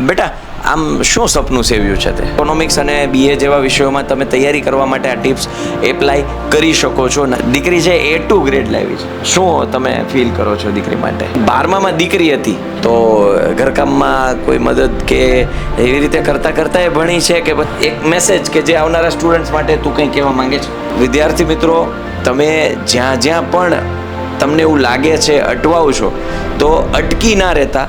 બેટા આમ શું સપનું સેવ્યું છે તે ઇકોનોમિક્સ અને બીએ જેવા વિષયોમાં તમે તૈયારી કરવા માટે આ ટિપ્સ એપ્લાય કરી શકો છો. દીકરી છે A2 ગ્રેડ લાવી છે, શું તમે ફીલ કરો છો દીકરી માટે? 12માં દીકરી હતી તો ઘરકામમાં કોઈ મદદ કે એવી રીતે કરતા કરતા એ ભણી છે કે એક મેસેજ કે જે આવનારા સ્ટુડન્ટ્સ માટે તું કંઈ કહેવા માંગે છે? વિદ્યાર્થી મિત્રો, તમે જ્યાં જ્યાં પણ તમને એવું લાગે છે અટવાવ છો તો અટકી ના રહેતા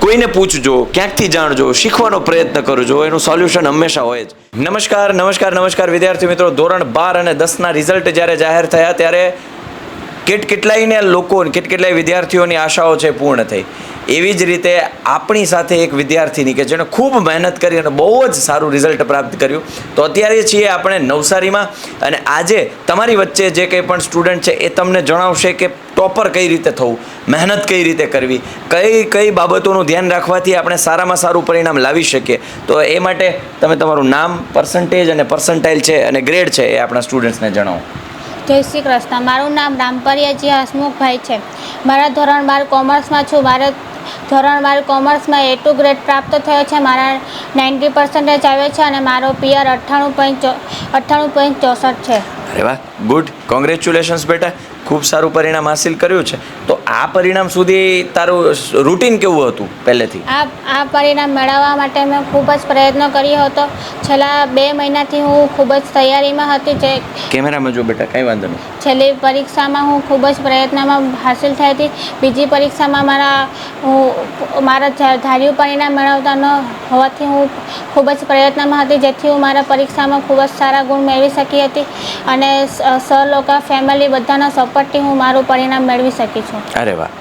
કોઈને પૂછજો, ક્યાંકથી જાણજો, શીખવાનો પ્રયત્ન કરજો, એનું સોલ્યુશન હંમેશા હોય જ. નમસ્કાર વિદ્યાર્થી મિત્રો, ધોરણ 12 અને 10ના રિઝલ્ટ જ્યારે જાહેર થયા ત્યારે કેટલાયને લોકો કેટલાય વિદ્યાર્થીઓની આશાઓ છે પૂર્ણ થઈ. એવી જ રીતે આપણી સાથે એક વિદ્યાર્થીની કે જેણે ખૂબ મહેનત કરી અને બહુ જ સારું રિઝલ્ટ પ્રાપ્ત કર્યું. તો અત્યારે છીએ આપણે નવસારીમાં અને આજે તમારી વચ્ચે જે કંઈ પણ સ્ટુડન્ટ છે એ તમને જણાવશે કે ટોપર કઈ રીતે થવું, મહેનત કઈ રીતે કરવી, કઈ બાબતોનું ધ્યાન રાખવાથી આપણે સારામાં સારું પરિણામ લાવી શકીએ. તો એ માટે તમે તમારું નામ, પર્સન્ટેજ અને પર્સન્ટાઇલ છે અને ગ્રેડ છે એ આપણા સ્ટુડન્ટ્સને જણાવો. જય શ્રી કૃષ્ણ. મારું નામ રામપરિયાજી હસમુખભાઈ છે. મારા ધોરણ 12 કોમર્સમાં છું. મારે ધોરણ 12 કોમર્સમાં A2 ગ્રેડ પ્રાપ્ત થયો છે. મારા 90% આવે છે અને મારો PR 98.64 છે. અરે વાહ, ગુડ, કોંગ્રેચ્યુલેશન્સ બેટા, ખૂબ સારું પરિણામ હાસિલ કર્યું છે. તો આ પરિણામ સુધી તારું રૂટીન કેવું હતું પહેલેથી? આ પરિણામ મેળવવા માટે મેં ખૂબ જ પ્રયત્ન કર્યો હતો. છેલ્લા 2 મહિનાથી હું ખૂબ જ તૈયારીમાં હતી. જે કેમેરામાં જો બેટા, કંઈ વાંધો નહીં. છેલ્લી પરીક્ષામાં હું ખૂબ જ પ્રયત્નમાં હાસિલ થઈ હતી. બીજી પરીક્ષામાં મારા ધાર્યું પરિણામ મેળવતા ન હોવાથી હું ખૂબ જ પ્રયત્નમાં હતી, જેથી હું મારા પરીક્ષામાં ખૂબ જ સારા ગુણ મેળવી શકી હતી અને સર લોકો, ફેમિલી બધાના સપોર્ટથી હું મારું પરિણામ મેળવી શકી છું. અરે વાહ.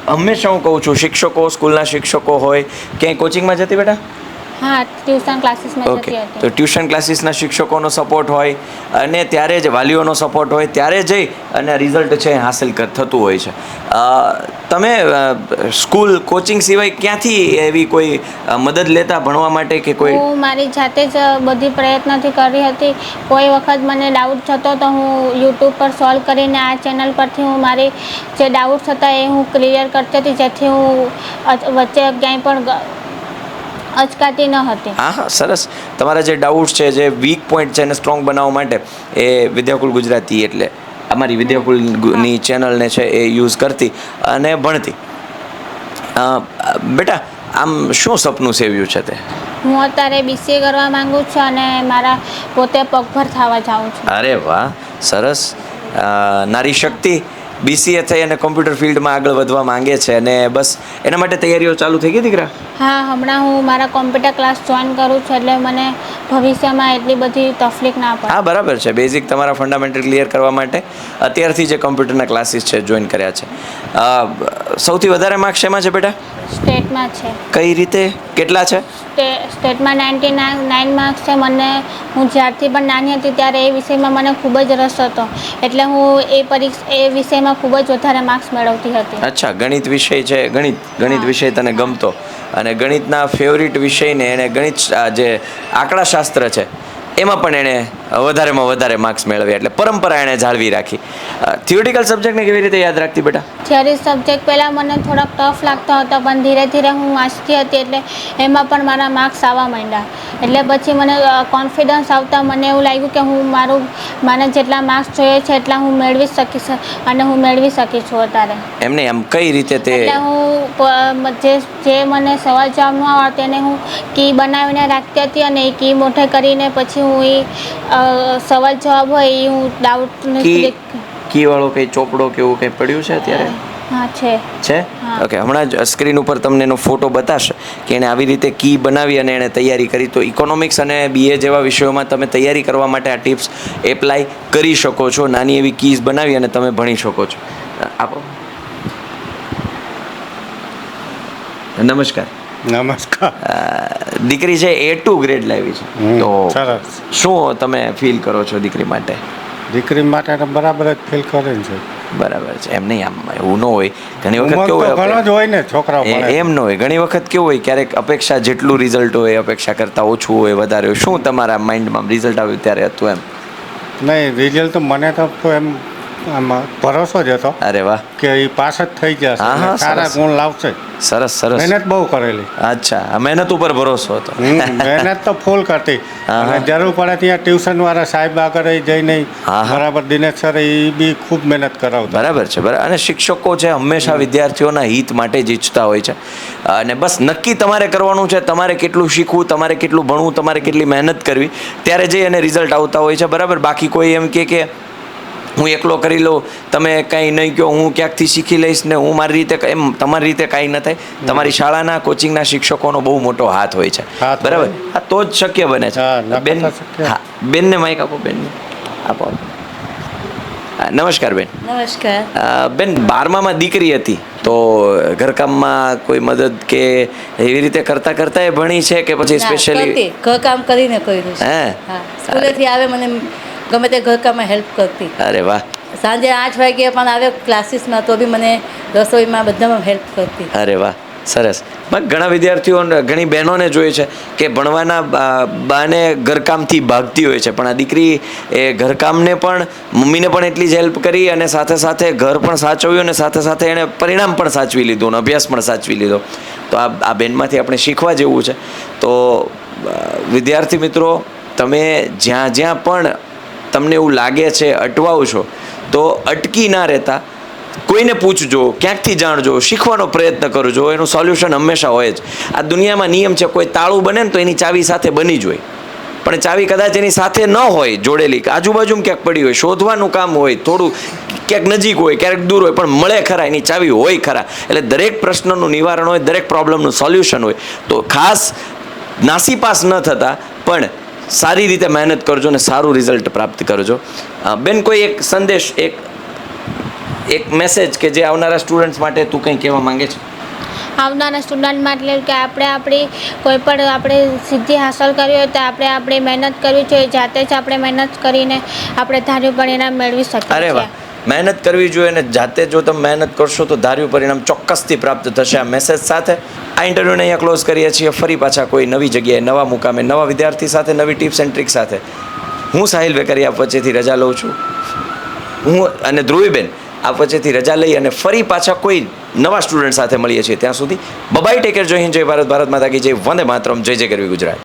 હંમેશા હું કહું છું, શિક્ષકો, સ્કૂલના શિક્ષકો હોય, ક્યાંય કોચિંગમાં જતી બેટા? હા, ટ્યુશન ક્લાસીસમાં જતી હતી. તો ટ્યુશન ક્લાસીસના શિક્ષકોનો સપોર્ટ હોય અને ત્યારે જ વાલીઓનો સપોર્ટ હોય ત્યારે જઈ અને રિઝલ્ટ છે હાસિલ થતું હોય છે. તમે સ્કૂલ, કોચિંગ સિવાય ક્યાંથી એવી કોઈ મદદ લેતા ભણવા માટે કે કોઈ? હું મારી જાતે જ બધી પ્રયત્નથી કરી હતી. કોઈ વખત મને ડાઉટ થતો તો હું યુટ્યુબ પર સોલ્વ કરીને આ ચેનલ પરથી હું મારી જે ડાઉટ્સ હતા એ હું ક્લિયર કરતી હતી, જેથી હું વચ્ચે ક્યાંય પણ અચકાતી ન હતી. હા, સરસ. તમારા જે ડાઉટ્સ છે, જે વીક પોઈન્ટ છે એને સ્ટ્રોંગ બનાવવા માટે એ વિદ્યાકુલ ગુજરાતી એટલે અમારી વિદ્યાકુલની ચેનલને છે એ યુઝ કરતી અને ભણતી. બેટા આમ શું સપનું સેવ્યું છે તે? હું અત્યારે BCA કરવા માંગુ છું અને મારા પોતે પગભર થવા જાઉં છું. અરે વાહ, સરસ. નારી શક્તિ BCA થઈ અને કોમ્પ્યુટર ફિલ્ડમાં આગળ વધવા માંગે છે અને બસ એના માટે તૈયારીઓ ચાલુ થઈ ગઈ દીકરા? હા, હમણાં હું મારા કોમ્પ્યુટર ક્લાસ જોઈન કરું છું એટલે મને ભવિષ્યમાં એટલી બધી તકલીફ ના પડે. હા, બરાબર છે. બેઝિક તમારા ફંડામેન્ટલ ક્લિયર કરવા માટે અત્યારથી જે કોમ્પ્યુટરના ક્લાસીસ છે જોઈન કર્યા છે. સૌથી વધારે માર્ક્સ શેમાં છે બેટા? સ્ટેટમાં છે. કઈ રીતે, કેટલા છે? સ્ટેટમાં 99 માર્ક્સ છે. હું જ્યારથી પણ નાની હતી ત્યારે એ વિષયમાં મને ખૂબ જ રસ હતો એટલે હું એ વિષયમાં ખૂબ જ વધારે માર્ક્સ મેળવતી હતી. અચ્છા, ગણિત વિષય છે. ગણિત વિષય તને ગમતો અને ગણિતના ફેવરિટ વિષયને એણે ગણિત જે આંકડાશાસ્ત્ર છે એમાં પણ એણે વધારેમાં વધારે માર્ક્સ મેળવ્યા એટલે પરંપરા એણે જાળવી રાખી. થિયોરિટિકલ સબ્જેક્ટને કેવી રીતે યાદ રાખતી બેટા? થિયરી સબ્જેક્ટ પહેલાં મને થોડોક ટફ લાગતો હતો પણ ધીરે ધીરે હું વાંચતી હતી એટલે એમાં પણ મારા માર્ક્સ આવવા માંડ્યા. એટલે પછી મને કોન્ફિડન્સ આવતા મને એવું લાગ્યું કે મને જેટલા માર્ક્સ જોઈએ છે એટલા હું મેળવી શકીશ અને હું મેળવી શકી છું અત્યારે. એમને આમ કઈ રીતે તે? એટલે હું જે મને સવાલ જવાબ ન આવડતો એને હું કી બનાવીને રાખતી હતી અને એ કી મોઢે કરીને પછી હું એ સવાલ જવાબ હોય એ હું ડાઉટ કી વાળો કઈ ચોપડો કે એવું કઈ પડ્યું છે અત્યારે? હા, છે. ઓકે, હમણાં જ સ્ક્રીન ઉપર તમને એનો ફોટો બતાવશે કે એણે આવી રીતે કી બનાવી અને એણે તૈયારી કરી. તો ઇકોનોમિક્સ અને BA જેવા વિષયોમાં તમે તૈયારી કરવા માટે આ ટિપ્સ એપ્લાય કરી શકો છો. નાની એવી કીઝ બનાવી અને તમે ભણી શકો છો. આપો. નમસ્કાર. દીકરી છે A2 ગ્રેડ લાવી છે તો શું તમે ફીલ કરો છો દીકરી માટે? દીકરી માટે બરાબર જ ફીલ કરે છે. બરાબર છે. એમ નહીં, આમ એવું ન હોય. ઘણી વખત કેવું હોય ને છોકરાઓ એમ ન હોય. ઘણી વખત કેવું હોય, ક્યારેક અપેક્ષા જેટલું રિઝલ્ટ હોય અપેક્ષા કરતાં ઓછું હોય, વધારે હોય. શું તમારા માઇન્ડમાં રિઝલ્ટ આવ્યું ત્યારે હતું એમ? નહીં, રિઝલ્ટ તો મને તો એમ આમાં ભરોસો જ હતો અરે વાહ, કે એ પાસ જ થઈ જશે હા, હા, અને સારા સરસ. ગુણ લાવશે. સરસ સરસ. મહેનત બહુ કરેલી. અચ્છા, આ મહેનત ઉપર ભરોસો હતો. મહેનત તો ફૂલ કરતી. હા, અને હા. જરૂર પડે ત્યાં ટ્યુશન વાળા સાહેબ આગળ જઈને હા, હા. બરાબર દિનેશ સર એ બી ખૂબ મહેનત કરાવતા. બરાબર છે, બરાબર. અને શિક્ષકો છે હંમેશા વિદ્યાર્થીઓના હિત માટે જ ઈચ્છતા હોય છે. અને બસ નક્કી તમારે કરવાનું છે, તમારે કેટલું શીખવું, તમારે કેટલું ભણવું, તમારે કેટલી મહેનત કરવી, ત્યારે જઈ અને રિઝલ્ટ આવતા હોય છે. બરાબર. બાકી કોઈ એમ કે હું એકલો કરી લઉં, તમે કાંઈ નહીં કહો, હું ક્યાંકથી શીખી લઈશ ને હું મારી રીતે, એમ તમારી રીતે કાંઈ ન થાય. તમારી શાળાના કોચિંગના શિક્ષકોનો બહુ મોટો હાથ હોય છે. હાથ બરાબર. હોય. હા, તો જ શક્ય બને છે. હા, નકર બેન, તો શક્ય. હા, બેનને માઇક આપો. બેનને આપો. હા, નમસ્કાર બેન. નમસ્કાર. બેન, 12મામાં દીકરી હતી તો ઘરકામમાં કોઈ મદદ કે એવી રીતે કરતા કરતા એ ભણી છે કે પછી ના, સ્પેશિયલી? કરતી ઘરકામ કરીને કર્યું છે. હે? હા, સ્કૂલેથી આવે મને ગમે તે ઘરકામમાં હેલ્પ કરતી. અરે વાહ, સાંજે 8 વાગે પણ આવે ક્લાસીસમાં તો બી મને રસોઈમાં બધામાં હેલ્પ કરતી. અરે વાહ, સરસ. ઘણા વિદ્યાર્થીઓ, ઘણી બહેનોને જોઈએ છે કે ભણવાના બાને ઘરકામથી ભાગતી હોય છે, પણ આ દીકરી એ ઘરકામને પણ, મમ્મીને પણ એટલી જ હેલ્પ કરી અને સાથે સાથે ઘર પણ સાચવ્યું અને સાથે સાથે એણે પરિણામ પણ સાચવી લીધું અને અભ્યાસ પણ સાચવી લીધો. તો આ બેનમાંથી આપણે શીખવા જેવું છે. તો વિદ્યાર્થી મિત્રો, તમે જ્યાં જ્યાં પણ તમને એવું લાગે છે અટવાઓ છો, તો અટકી ના રહેતા કોઈને પૂછજો, ક્યાંકથી જાણજો, શીખવાનો પ્રયત્ન કરજો. એનું સોલ્યુશન હંમેશા હોય જ. આ દુનિયામાં નિયમ છે, કોઈ તાળું બને ને તો એની ચાવી સાથે બની જ હોય, પણ ચાવી કદાચ એની સાથે ન હોય જોડેલી, આજુબાજુમાં ક્યાંક પડી હોય, શોધવાનું કામ હોય, થોડું ક્યાંક નજીક હોય, ક્યારેક દૂર હોય, પણ મળે ખરા, એની ચાવી હોય ખરા. એટલે દરેક પ્રશ્નનું નિવારણ હોય, દરેક પ્રોબ્લેમનું સોલ્યુશન હોય. તો ખાસ નાસીપાસ ન થતા પણ સારી રીતે મહેનત કરજો અને સારું રિઝલ્ટ પ્રાપ્ત કરજો. બેન, કોઈ એક સંદેશ, એક મેસેજ કે જે આવનારા સ્ટુડન્ટ્સ માટે તું કંઈ કહેવા માંગે છે? આવનારા સ્ટુડન્ટ માટે કે આપણી કોઈ પણ આપણે સિદ્ધિ હાંસલ કરવી હોય તો આપણે મહેનત કરવી જોઈએ. જાતે જ આપણે મહેનત કરીને આપણે ધાર્યું પરિણામ મેળવી શકીએ અરે વાહ, છીએ. મહેનત કરવી જોઈએ અને જાતે જો તમે મહેનત કરશો તો ધાર્યું પરિણામ ચોક્કસથી પ્રાપ્ત થશે. આ મેસેજ સાથે આ ઇન્ટરવ્યૂને અહીંયા ક્લોઝ કરીએ છીએ. ફરી પાછા કોઈ નવી જગ્યાએ, નવા મુકામે, નવા વિદ્યાર્થી સાથે, નવી ટિપ્સ એન્ડ ટ્રિક સાથે હું સાહિલ વેકરિયા આપ વચ્ચેથી રજા લઉં છું. હું અને ધ્રુવીબેન આપ વચ્ચેથી રજા લઈ અને ફરી પાછા કોઈ નવા સ્ટુડન્ટ સાથે મળીએ છીએ. ત્યાં સુધી બાય, ટેક કેર, જય હિન્દ, જય ભારત, ભારત માતા કી જય, વંદે માતરમ, જય જય ગરવી ગુજરાત.